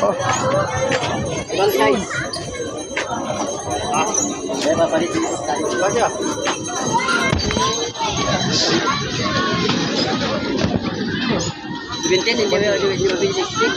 Oh. Ibang size. May papalit dito sa tayo. Baga. Bintin, hindi mo bin-60.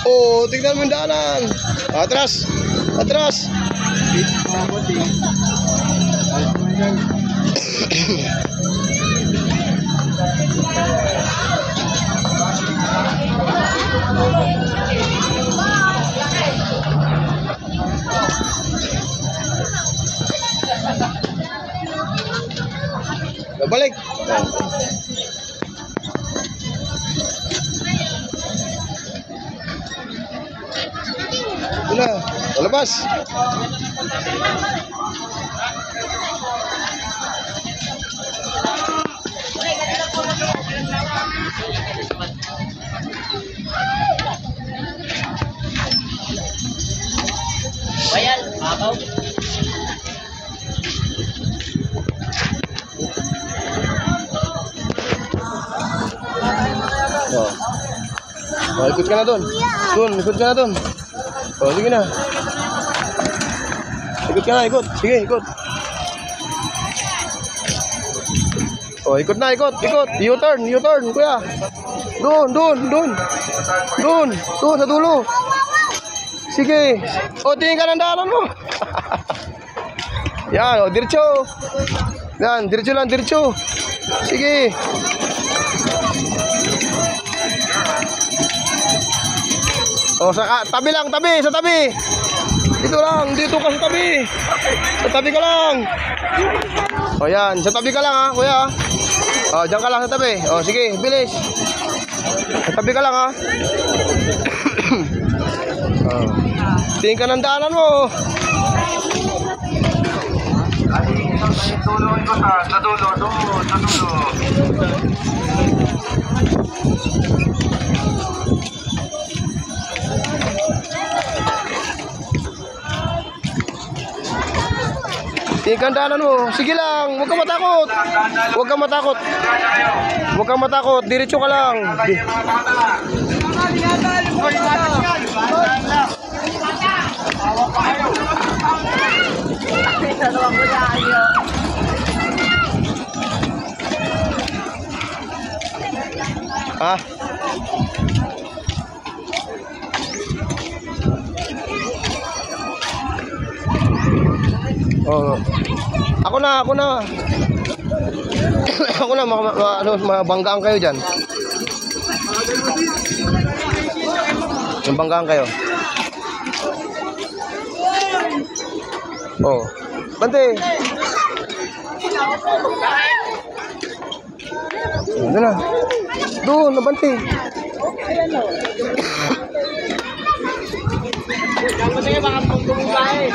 Oh, tignan mo yung daanan. Atras. Atras. Balik. Ito na, palabas. Bayan, abaw. Oh. Oh, ikut ka na doon. Doon, ikut ka na doon. Oh, sige na. Ikut ka na, ikut. Sige, ikut. Oh, ikut na, ikut, ikut. U-turn, U-turn, kuya. Doon, doon, doon. Doon, doon sa dulo. Sige. Oh, tingin ka ng daanan mo. Yan, oh, diretso. Yan, diretso lang, diretso. Sige. Oh, sa tabi lang, tabi, sa tabi. Dito lang, dito ka sa tabi. Sa tabi ka lang. Oh, yan, sa tabi ka lang ha, kuya. Oh, diyan ka lang sa tabi. Oh, sige, bilis. Sa tabi ka lang ha. Oh. Tingin ka ng daanan mo. Sa dulo, sa dulo. Tingkandaanan mo. Sige lang. Huwag kang matakot. Huwag kang matakot. Huwag kang matakot. Diretso ka lang. Ha? Oh. Ako na, ako na. Ako na, mabanggaan kayo diyan. Mabanggaan kayo. Oh. Bante. Doon na. Doon, nabante. Kamu saya bakal tunggu baik.